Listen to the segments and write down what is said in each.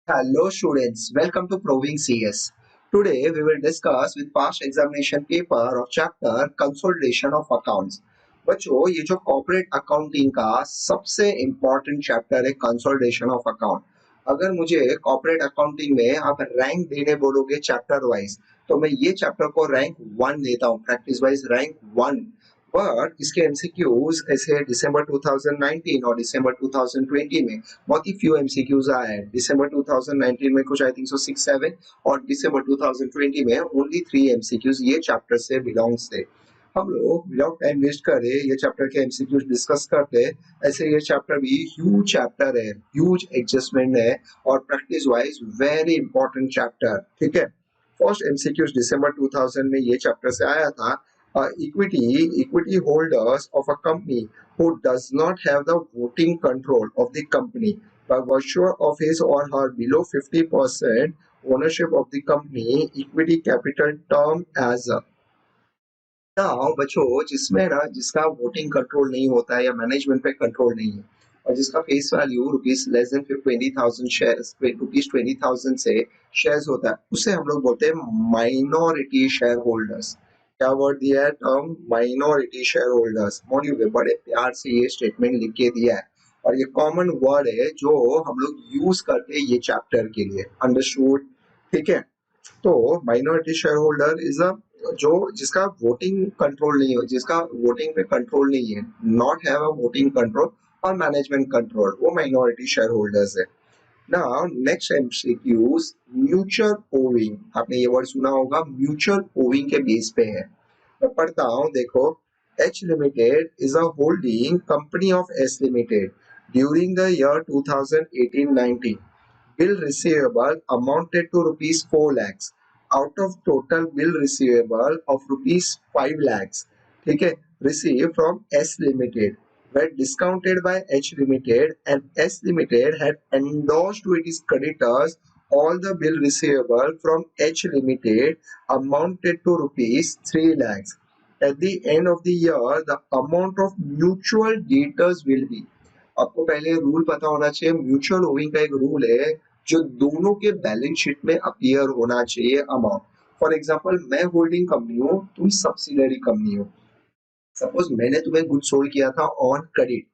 Hello students, welcome to Proving CS. Today we will discuss with past examination paper of chapter Consolidation of Accounts. बच्चों ये जो corporate accounting का सबसे important chapter है consolidation of account. अगर मुझे corporate accounting में आप रैंक देने बोलोगे चैप्टर वाइज तो मैं ये चैप्टर को रैंक 1 देता हूँ, प्रैक्टिस वाइज रैंक 1। बट इसके एमसीक्यूज ऐसे दिसंबर 2019 और दिसंबर 2020 में बहुत ही फ्यू एमसीक्यूज आए हैं। दिसंबर 2019 में कुछ आई थिंक सो 6-7 और दिसंबर 2020 में ओनली 3 एमसीक्यूज ये चैप्टर से बिलोंग्स थे। हम लोग विदाउट टाइम वेस्ट करे ये चैप्टर के एमसीक्यूज डिस्कस करते हैं। ऐसे ये चैप्टर भी ह्यूज चैप्टर है, ह्यूज एडजस्टमेंट है और practice wise very important chapter. ठीक है, फर्स्ट एमसीक्यूज दिसंबर 2000 में ये चैप्टर से आया था। Equity holders of a company who does not have the voting control of the company by virtue of his or her below 50% ownership of the company equity capital term as a। Now बच्चों जिसमें ना जिसका voting control नहीं होता है या management पे control नहीं है और जिसका face value rupees less than 20,000 shares rupees 20,000 से शेयर्स होता है उसे हम लोग बोलते हैं माइनॉरिटी शेयर होल्डर्स। क्या वर्ड दिया है? Term minority share holders. Module में बड़े प्यार से ये स्टेटमेंट लिख के दिया है और ये कॉमन वर्ड है जो हम लोग यूज करते हैं ये चैप्टर के लिए। अंडरस्टूड? ठीक है, तो minority share holder is a जो जिसका वोटिंग कंट्रोल नहीं हो, जिसका वोटिंग पे कंट्रोल नहीं है, not have a voting control और मैनेजमेंट कंट्रोल, वो माइनॉरिटी शेयर होल्डर्स है। Now next MCQs mutual owing. आपने ये वर्ड सुना होगा, म्यूचुअल ओविंग के बेस पे है। मैं पढ़ता हूँ, देखो। H Limited is a holding company of S Limited during the year 2018-19. Bill receivable amounted to rupees 4 lakhs out of total bill receivable of rupees 5 lakhs, ठीक है, received from S Limited were discounted by H Limited and S Limited had endorsed to its creditors all the bill receivable from H Limited amounted to rupees 3 lakhs. At the end of the year, the amount of mutual debtors will be। आपको पहले rule पता होना चाहिए। Mutual owing का एक rule है जो दोनों के बैलेंस शीट में अपीयर होना चाहिए अमाउंट। फॉर एग्जांपल मैं होल्डिंग कंपनी हूँ, तुम सब्सिडरी कंपनी हो। सपोज मैंने तुम्हें गुड्स सोल्ड किया था ऑन क्रेडिट,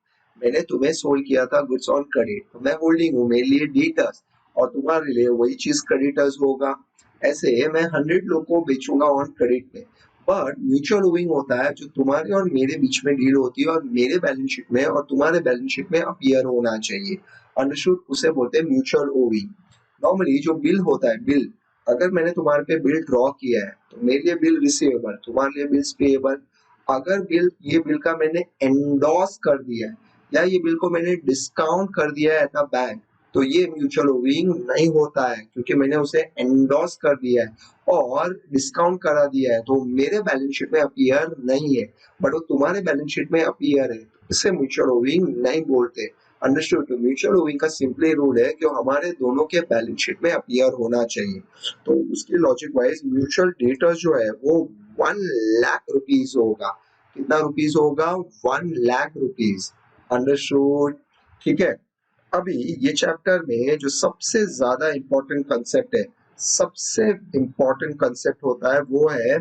मैंने तुम्हें सोल्ड किया था गुड्स ऑन क्रेडिट, तो मैं होल्डिंग हूँ, मेरे लिए डेटर्स और तुम्हारे लिए वही चीज क्रेडिटर्स होगा। ऐसे मैं 100 लोग को बेचूंगा ऑन क्रेडिट पे। बट म्यूचुअल ओविंग होता है जो तुम्हारे और मेरे बीच में डील होती है और मेरे बैलेंस शीट में और तुम्हारे बैलेंस शीट में अपीयर होना चाहिए। अंडरस्टूड? उसे बोलते हैं म्यूचुअल ओविंग। नॉर्मली जो बिल होता है, बिल अगर मैंने तुम्हारे पे बिल ड्रॉ किया है तो मेरे लिए बिल रिसीवेबल, तुम्हारे लिए बिल्स पेएबल। अगर बिल ये बिल का मैंने एंडोर्स कर दिया है या ये बिल को मैंने डिस्काउंट कर दिया है एट अ बैंक, तो ये म्यूचुअल ओविंग नहीं होता है क्योंकि मैंने उसे एंडोर्स कर दिया है और डिस्काउंट करा दिया है, तो मेरे बैलेंस शीट में अपीयर नहीं है बट वो तुम्हारे बैलेंस शीट में अपीयर है, इसे म्यूचुअल ओविंग नहीं बोलते। अंडरस्टूड? तो म्यूचुअल ओविंग का सिंपली रूल है कि हमारे दोनों के बैलेंस शीट में अपीयर होना चाहिए। तो उसके लॉजिक वाइज म्यूचुअल डेटर्स जो है वो 1 लाख रुपीज होगा। कितना रुपीज होगा? 1 लाख रुपीज। अंडरस्टूड? ठीक है, अभी ये चैप्टर में जो सबसे ज्यादा इंपॉर्टेंट कंसेप्ट है, सबसे इंपॉर्टेंट कंसेप्ट होता है वो है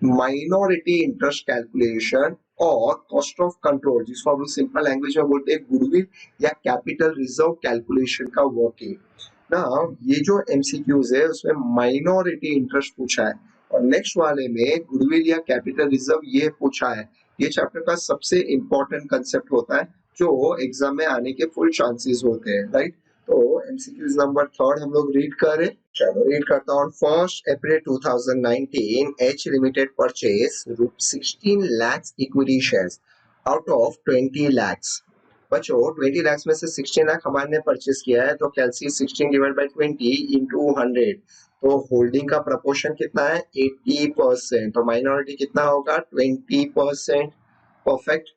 माइनॉरिटी इंटरेस्ट कैलकुलेशन और कॉस्ट ऑफ कंट्रोल, जिसको हम लोग सिंपल लैंग्वेज में बोलते हैं गुडविल या कैपिटल रिजर्व कैलकुलेशन का वर्किंग। ना ये जो एमसीक्यूज है उसमें माइनॉरिटी इंटरेस्ट पूछा है और नेक्स्ट वाले में गुडविल या कैपिटल रिजर्व ये पूछा है। ये चैप्टर का सबसे इंपॉर्टेंट कंसेप्ट होता है जो एग्जाम में आने के फुल चांसेस होते हैं, राइट? तो एमसीक्यूज नंबर 3 हम लोग रीड करें। चलो रीड करता हूँ। 1 अप्रैल 2019 H limited purchase 16 lakhs equity shares out of 20 lakhs। बच्चों 20 lakhs में से 16 लाख हमारे ने परचेज किया है तो कैलसी 16 डिवाइड बाई 20 इंटू 100, तो होल्डिंग का प्रपोर्शन कितना है? 80%। तो माइनॉरिटी कितना होगा? 20%। Perfect.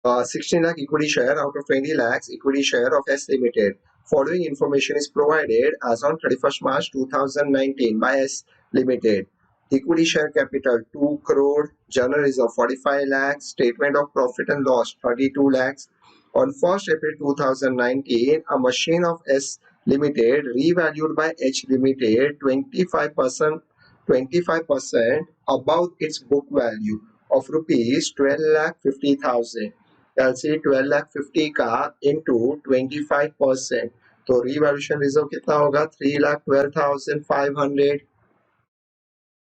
16 lakh equity share out of 20 lakhs equity share of S Limited. Following information is provided as on 31st March 2019 by S Limited. Equity share capital 2 crore, general reserve 45 lakhs, statement of profit and loss 32 lakhs. On 1st April 2019, a machine of S Limited revalued by H Limited 25% above its book value of rupees 12,50,000. कैलसी 12,50,000 का into 25%, तो revaluation reserve कितना होगा 3,12,500.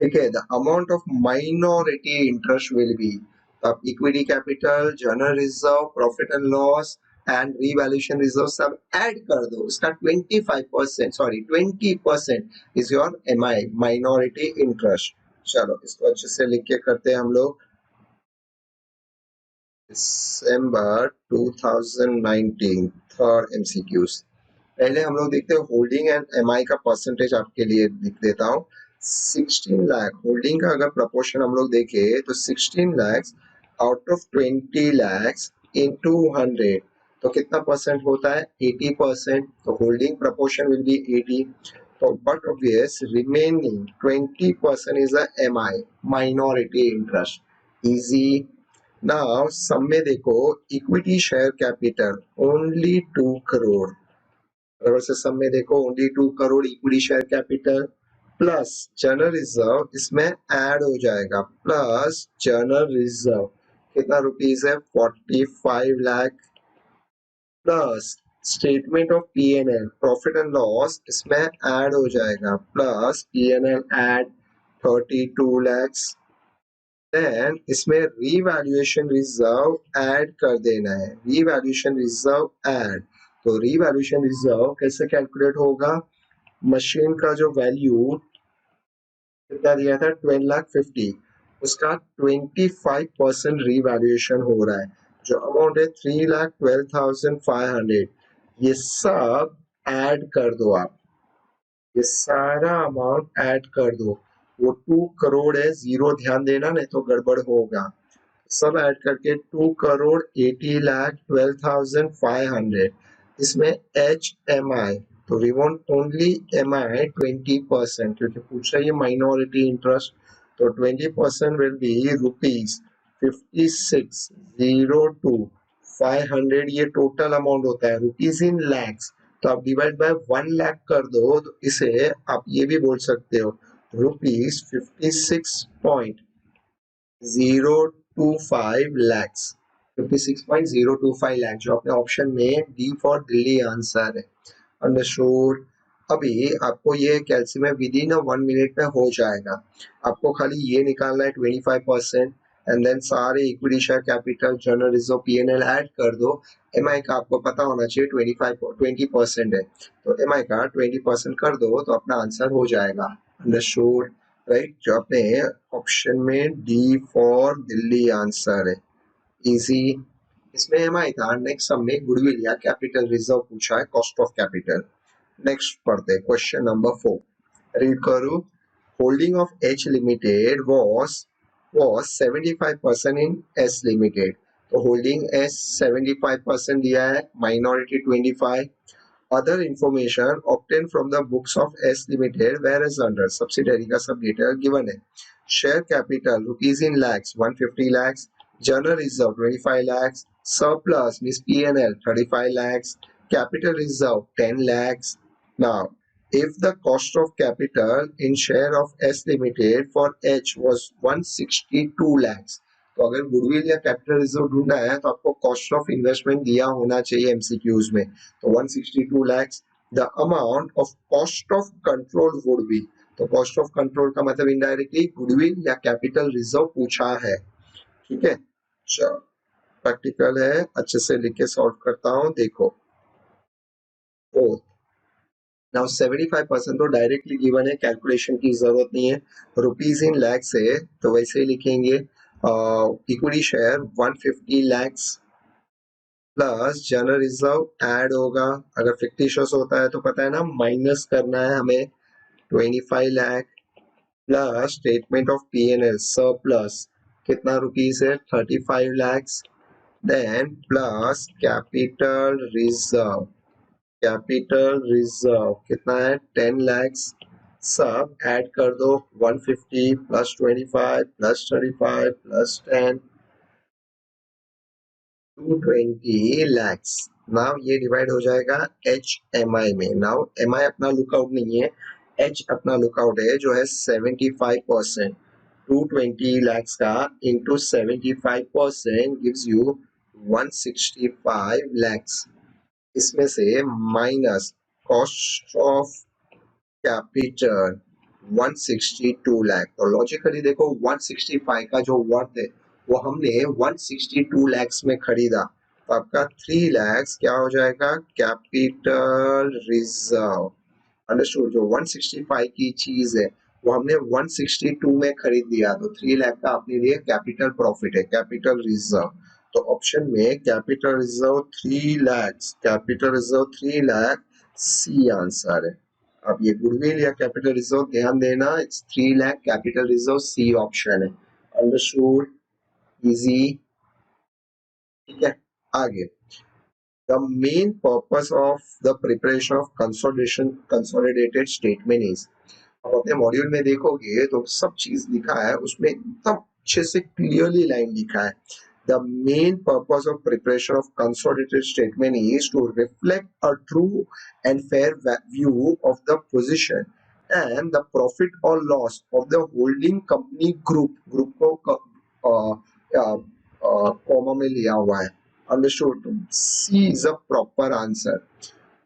ठीक है, the amount of minority interest will be, अब equity capital, general reserve, profit and loss and revaluation reserve सब add कर दो, उसका 20% is your MI, minority interest. चलो इसको अच्छे से लिख के करते हैं हम लोग. दिसंबर 2019 थर्ड एमसीक्यूज. पहले हम लोग देखते हैं होल्डिंग एंड एमआई का परसेंटेज, आपके लिए लिख देता हूँ. 16 लाख होल्डिंग का अगर प्रपोर्शन हम लोग देखें तो 16 lakh out of 20 lakh into 100, तो कितना परसेंट होता है 80%. तो होल्डिंग प्रपोर्शन विल बी 80. तो but obvious remaining 20% is a MI, minority interest. Easy. Now sum में देखो, equity share capital only 2 crore, बराबर से सम में देखो only 2 crore equity share capital plus general reserve इसमें ऐड हो जाएगा, प्लस जनरल रिजर्व कितना रुपीस है 45 lakh, plus statement of PNL profit and loss इसमें ऐड हो जाएगा, plus PNL add 32 lakhs. Then इसमें रीवैल्यूएशन रिजर्व ऐड कर देना है, रीवैल्यूएशन रिजर्व ऐड. तो रीवैल्यूएशन रिजर्व कैसे कैलकुलेट होगा, मशीन का जो वैल्यू कितना दिया था 12,50,000, उसका 25% रीवैल्यूएशन हो रहा है, जो अमाउंट है 3,12,500. ये सब ऐड कर दो आप, ये सारा अमाउंट ऐड कर दो. वो 2 करोड़ है, जीरो ध्यान देना नहीं तो गड़बड़ होगा. सब ऐड करके 2 करोड़ 80,12,500. इसमें एच एम आई, तो वी वांट ओनली एम आई 20%, क्योंकि पूछ रही है माइनॉरिटी इंटरेस्ट. तो 20% विल बी रुपीज 56,02,500. ये टोटल अमाउंट होता है रुपीज इन लैक्स, तो आप डिवाइड बाय 1 लाख कर दो, तो इसे आप ये भी बोल सकते हो रुपीज 56.025 lakhs, 56.025 लाख, जो अपने ऑप्शन में डी फॉर दिल्ली आंसर है. अंडरस्टूड. अभी आपको ये कैलसी में विद इन 1 मिनट में हो जाएगा. आपको खाली ये निकालना है 25%, एंड देन सारे equity share capital general reserve PNL add कर दो. एमआई का आपको पता होना चाहिए 20% है, तो एमआई का 20% कर दो तो अपना आंसर हो जाएगा. Understood, right. जो अपने ऑप्शन में डी फॉर दिल्ली आंसर है. इजी. इसमें एमआई था. नेक्स्ट सम में गुडविल या कैपिटल रिजर्व पूछा है, कॉस्ट ऑफ कैपिटल. नेक्स्ट पढ़ते हैं क्वेश्चन नंबर 4. रीड करो. Holding of H limited was 75% in S limited. तो होल्डिंग एस 75% दिया है, minority 25. Other information obtained from the books of S Limited whereas under subsidiary का सब डिटेल गिवन है. Share capital rupees in lakhs 150 lakhs, general reserve 25 lakhs, surplus means P&L 35 lakhs, capital reserve 10 lakhs. Now, if the cost of capital in share of S Limited for H was 162 lakhs, तो अगर goodwill या capital reserve ढूंढना है तो आपको cost of investment दिया होना चाहिए एमसीक्यूज में. तो 162 lakhs. The amount of cost of control would be, तो कॉस्ट ऑफ कंट्रोल का मतलब इनडायरेक्टली गुडविल या कैपिटल रिजर्व पूछा है. ठीक है, चलो प्रैक्टिकल है, अच्छे से लिख के सॉल्व करता हूँ. देखो नाउ 75% तो डायरेक्टली गिवन है, कैलकुलेशन की जरूरत नहीं है. रुपीज इन लैक्स है तो वैसे ही लिखेंगे. Equity share 150 lakhs plus general reserve add होगा. अगर फिक्टिशियस होता है तो पता है ना माइनस करना है हमें 25 lakh, plus statement of PNL surplus कितना रुपीस है 35 lakhs. Then plus capital reserve कितना है 10 lakhs. सब ऐड कर दो 150 plus 25 plus 35 plus 10 220 lakhs. Now ये डिवाइड हो जाएगा एच एम आई में। नाउ एम आई अपना लुकआउट नहीं है, एच अपना लुकआउट है जो है 75%। 220 lakhs का into 75% gives you 165 lakhs। इसमें से minus cost of capital 162 lakh. तो लॉजिकली देखो 165 का जो वर्थ है वो हमने 162 लैक्स में खरीदा, तो आपका 3 लैक्स क्या हो जाएगा, कैपिटल रिजर्व। अंडरस्टूड। जो 165 की चीज है वो हमने 162 में खरीद लिया, तो 3 लाख का अपने लिए कैपिटल प्रॉफिट है, कैपिटल रिजर्व। तो ऑप्शन में capital reserve 3 lakh, capital reserve 3 lakh C answer है। अब ये गुडविल या कैपिटल रिजर्व ध्यान देना, it's 3 lakh capital reserve, C option है। Understood, easy. ठीक है, आगे। The main purpose of the preparation of consolidated statement is, अब अपने मॉड्यूल में देखोगे तो सब चीज लिखा है उसमें, एकदम अच्छे से क्लियरली लाइन लिखा है। The main purpose of preparation of consolidated statement is to reflect a true and fair view of the position and the profit or loss of the holding company group। Group को comma में लिया हुआ है। Understood. C is a proper answer.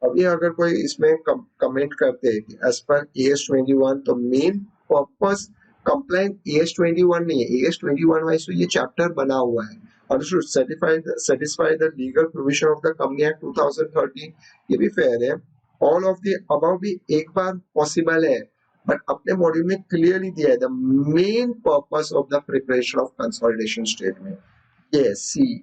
अभी अगर कोई इसमें comment करते हैं कि एज पर AS21, तो मेन पर्पस कंप्लाइंट AS21 नहीं है, AS21 वाइज तो ये चैप्टर बना हुआ है। Understood. Satisfy the legal provision of the company act 2013, ये भी फेयर है। ऑल ऑफ द अबव भी एक बार पॉसिबल है, बट अपने मॉड्यूल में क्लियरली दिया है the main purpose of the preparation of consolidation statement, ये सी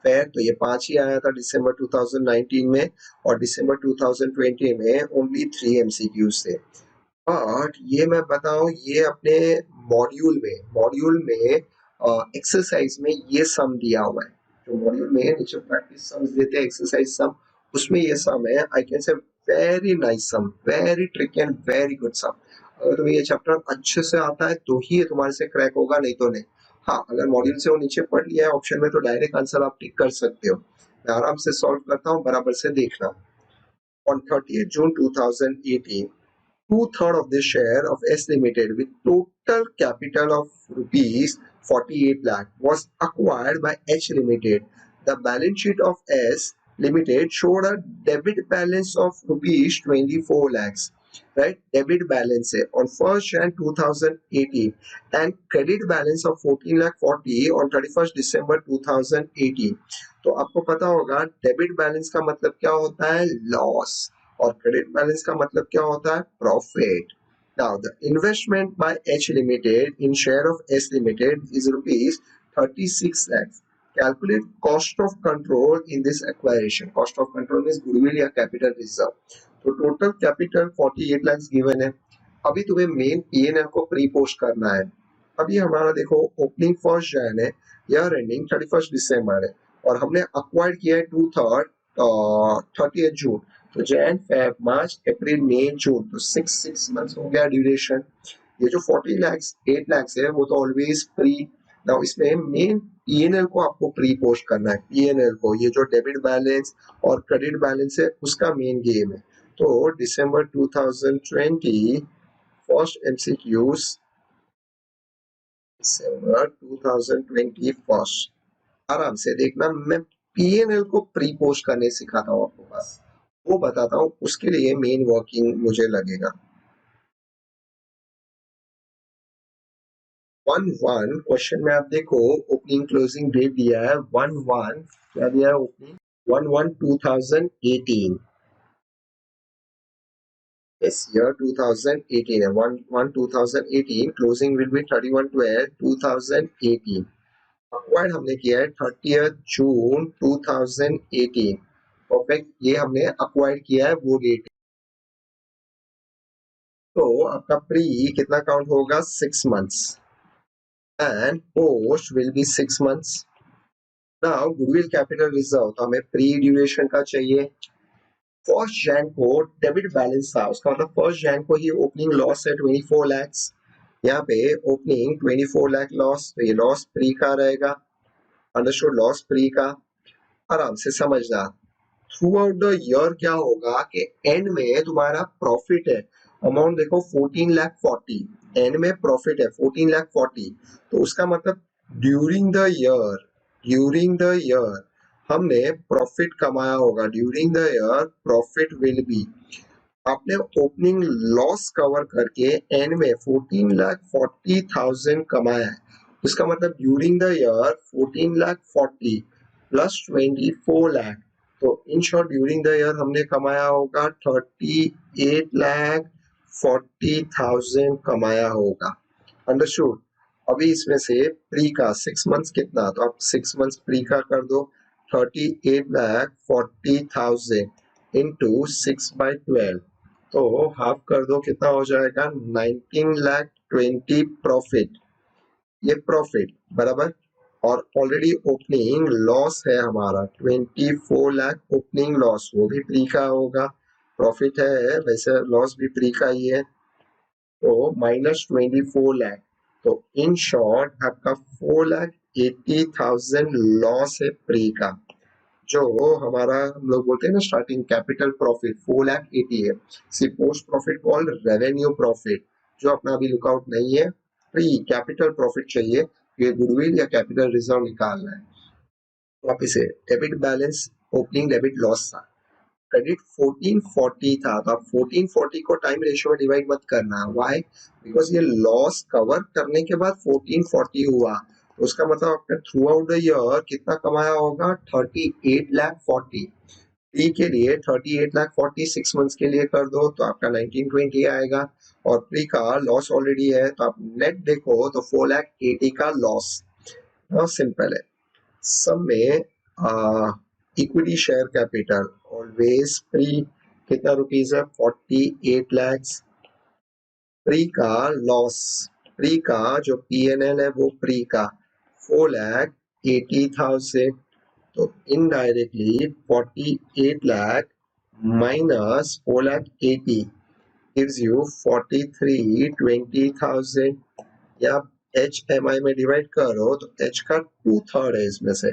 फेयर। तो ये 5 ही आया था दिसंबर 2019 में, और दिसंबर 2020 में ओनली 3 MCQs थे। बट ये मैं बताऊं, ये अपने मॉड्यूल में एक्सरसाइज में ये सम दिया हुआ है। जो मॉड्यूल में नीचे प्रैक्टिस सम्स देते हैं, एक्सरसाइज सम, उसमें ये सम है। I can say very nice sum, very tricky and very good sum. अगर तुम्हें ये चैप्टर अच्छे से आता है तो ही ये तुम्हारे से क्रैक होगा, नहीं तो नहीं। हाँ, अगर मॉड्यूल से वो नीचे पढ़ लिया है ऑप्शन में तो डायरेक्ट आंसर आप टिक कर सकते हो। मैं आराम से सॉल्व करता हूँ, बराबर से देखना। On 30th June 2018, two-thirds of the share of S Limited with total capital of rupees 48 lakh was acquired by H Limited. The balance sheet of S Limited showed a debit balance of rupees 24 lakhs. Right? Debit balance on 1st Jan 2018 and credit balance of 14 lakh 40 on 31st December 2018. तो आपको पता होगा debit balance का मतलब क्या होता है, loss, और क्रेडिट बैलेंस का मतलब क्या होता है, profit. Now the investment by H Limited in share of S Limited is rupees 36 lakhs. Calculate cost of control in this acquisition. Cost of control means goodwill या capital reserve. तो total capital 48 lakhs given है। अभी तुम्हें main P&L को pre post करना है। अभी हमारा देखो ओपनिंग 1st जैन है, ईयर एंडिंग 31st दिसंबर है, और हमने अक्वायर्ड किया है 30th जून। तो जैन फेब मार्च अप्रैल मई जून, तो 6 मंथ्स हो गया ड्यूरेशन। ये जो 40 lakhs 8 lakhs है वो तो ऑलवेज प्री। नाउ इसमें मेन P&L को आपको प्री पोस्ट करना है। P&L को, ये जो डेबिट बैलेंस और क्रेडिट बैलेंस है उसका मेन गेम है। तो दिसंबर 2020 फर्स्ट MCQs, दिसंबर 2020 फर्स्ट। आराम से देखना, मैं P&L को प्री पोस्ट करने सिखाता हूँ आपको, बस वो बताता हूँ, उसके लिए मेन वर्किंग मुझे लगेगा। 1-1 क्वेश्चन में आप देखो ओपनिंग क्लोजिंग डेट दिया है 1-1, क्या दिया है ओपनिंग 1-1-2018। Yes, year 2018 है, 1-1-2018, क्लोजिंग विल बी 31-12-2018। अक्वायर्ड हमने किया है 30th जून 2018। परफेक्ट, ये हमने अक्वायर्ड किया है वो डेट। तो आपका प्री कितना काउंट होगा, 6 months, and post will be 6 months. Now goodwill capital reserve, तो हमें प्री ड्यूरेशन का चाहिए। 1st जैन को डेबिट बैलेंस था, उसका मतलब 1st जैन को ही ओपनिंग लॉस है 24 lakhs। यहाँ पे ओपनिंग 24 लाख लॉस, तो ये लॉस प्री का रहेगा। अंडरस्टूड, लॉस प्री का। आराम से समझना, थ्रू आउट द ईयर क्या होगा कि एंड में तुम्हारा प्रॉफिट है, अमाउंट देखो 14,40,000, एंड में प्रॉफिट है 14,40,000, तो उसका मतलब ड्यूरिंग द ईयर हमने प्रॉफिट कमाया होगा, during the year profit will be, आपने ओपनिंग लॉस कवर करके एंड में 14,40,000 कमाया है, इसका मतलब ड्यूरिंग द ईयर 14,40,000 प्लस 24,00,000, तो in short during the year हमने कमाया होगा 38,40,000 कमाया होगा। अंडरस्टूड। अभी इसमें से प्री का 6 मंथ्स कितना, तो आप 6 मंथ्स प्री का कर दो, 38,40,000 इंटू 6/12, तो हाफ कर दो, कितना हो जाएगा 19,20,000 प्रॉफिट, ये प्रॉफिट बराबर, और ऑलरेडी ओपनिंग लॉस है हमारा 24,00,000 ओपनिंग लॉस, वो भी प्री का होगा, प्रॉफिट है वैसे लॉस भी प्री का ही है, तो -24,00,000, तो इन शॉर्ट आपका 4,80,000 लॉस है प्री का, जो हमारा हम लोग बोलते हैं ना स्टार्टिंग कैपिटल प्रॉफिट 4,80,000 है, see post profit called revenue profit, जो अपना अभी लुकआउट नहीं है, प्री कैपिटल प्रॉफिट चाहिए, ये गुडविल या कैपिटल रिजर्व निकालना है, तो आप इसे debit balance opening debit loss था, क्रेडिट 1440 था, तो आप 1440 को टाइम रेशियो में डिवाइड मत करना, व्हाई, बिकॉज ये लॉस कवर करने के बाद 1440 हुआ, तो उसका मतलब आपने थ्रू आउट द ईयर कितना कमाया होगा 38,40,000, टी के लिए 38,40,000 6 मंथ्स के लिए कर दो तो आपका 1920 आएगा, और प्री का लॉस ऑलरेडी है, तो आप नेट देखो तो 4,80,000 का लॉस, सिंपल है। सब में equity share capital always pre कितना रुपीज है 48 lakhs, प्री का लॉस, प्री का जो पीएनएल है वो प्री का 4,80,000, तो indirectly 48 lakh minus 4,80,000 gives you 43,20,000, या एच एम आई में डिवाइड करो तो एच का 2/3 है इसमें से,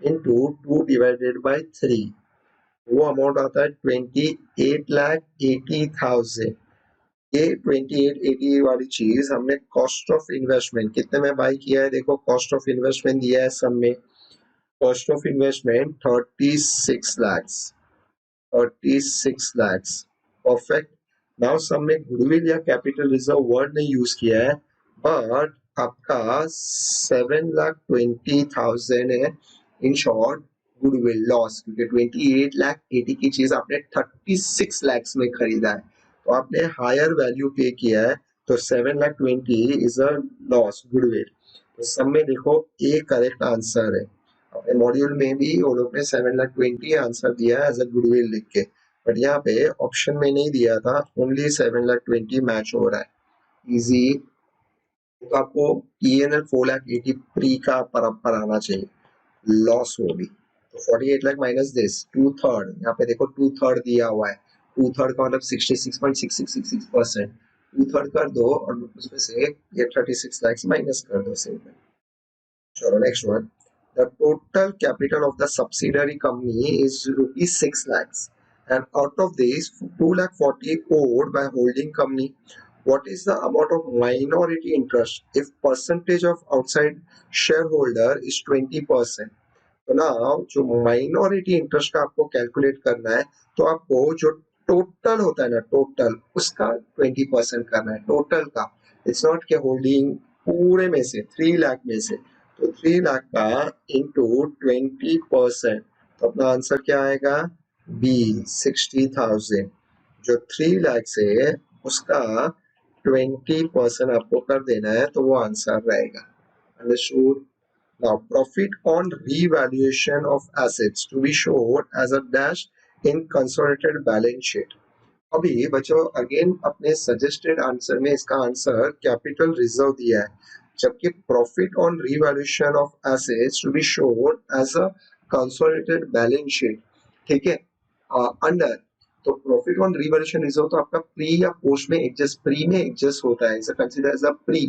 इंटू 2 डिवाइडेड बाई 3, वो अमाउंट आता है 28,80,000, ये 2880 वाली चीज हमने कॉस्ट ऑफ इन्वेस्टमेंट कितने में बाई किया है, देखो कॉस्ट ऑफ इन्वेस्टमेंट दिया है सब में, cost of investment 36 lakhs, 36 lakhs, perfect. Now सब में गुडविल या कैपिटल रिजर्व वर्ड नहीं यूज किया है, बट आपका 7,20,000 है, इन शॉर्ट गुडविल लॉस, क्योंकि 28,80,000 की चीज आपने 36 lakhs में खरीदा है, तो आपने हायर वैल्यू पे किया है, तो 7,20,000 इज अ लॉस गुडविल, तो सब में देखो ए करेक्ट आंसर है, अपने मॉड्यूल में भी वो लोग ने 7,20,000 आंसर दिया है एज अ गुडविल लिख के, बट यहाँ पे ऑप्शन में नहीं दिया था, ओनली 7,20,000 मैच हो रहा है, इजी। तो आपको पीएनएल 4,80,000 प्री का पर आना चाहिए, लॉस हो भी, तो 48 लाख माइनस दिस 2/3, यहाँ पे देखो 2/3 दिया हुआ है, 2/3 का मतलब 66.6666%, 2/3 कर दो और उसमें से ये 36 lakhs माइनस कर दो सिंपल। चलो next one, the total capital of the subsidiary company is rupees 6 lakhs, and out of this 2,40,000 owed by holding company, what is the amount of minority interest if percentage of outside shareholder is 20%, तो ना जो minority interest का आपको calculate करना है, तो आपको जो टोटल होता है ना, टोटल उसका 20% करना है, टोटल का, इट्स नॉट के होल्डिंग पूरे में से 3 लाख में से, तो 3 लाख का इंटू 20%, तो अपना आंसर क्या आएगा बी 60,000, जो 3 लाख से उसका 20% आपको कर देना है, तो वो आंसर रहेगा। Understood. Now, profit on revaluation of assets to be shown as a dash in consolidated balance sheet. अभी बच्चों अगेन अपने सजेस्टेड आंसर में इसका आंसर कैपिटल रिजर्व दिया है, जबकि profit on revaluation of assets to be shown as a consolidated balance sheet, ठीक है, अंडर, तो प्रॉफिट ऑन रिवैल्यूएशन रिजर्व तो आपका प्री या पोस्ट में एडजस्ट, प्री में एडजस्ट होता है, इसे कंसीडर एज अ प्री,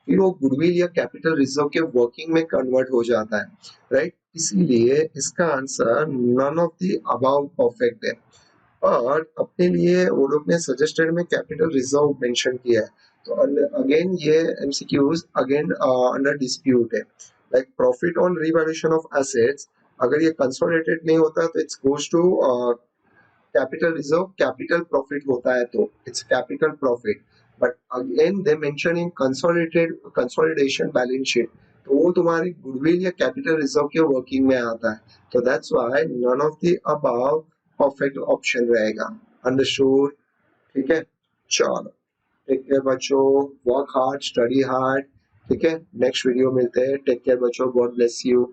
फिर वो गुडविल या कैपिटल रिजर्व के वर्किंग में कन्वर्ट हो जाता है, राइट। इसीलिए इसका answer none of the above perfect है। और अपने लिए वो लोग ने सजेस्टेड में कैपिटल रिजर्व मेंशन किया है। तो अगेन ये एमसीक्यूज अगेन अंडर डिस्प्यूट है। Like profit on revaluation of assets, अगर ये कंसोलिडेटेड नहीं होता तो it's goes to capital reserve, capital profit होता है तो it's capital profit. But again they mention in consolidated consolidation balance sheet, तो वो तुम्हारी गुडविल या कैपिटल रिजर्व के वर्किंग में आता है। तो that's why none of the above perfect option रहेगा। अंडरस्टूड? ठीक है, चलो, टेक केयर बच्चों, वर्क हार्ड, स्टडी हार्ड। ठीक है, नेक्स्ट वीडियो मिलते हैं। टेक केयर बच्चों, गॉड ब्लेस यू।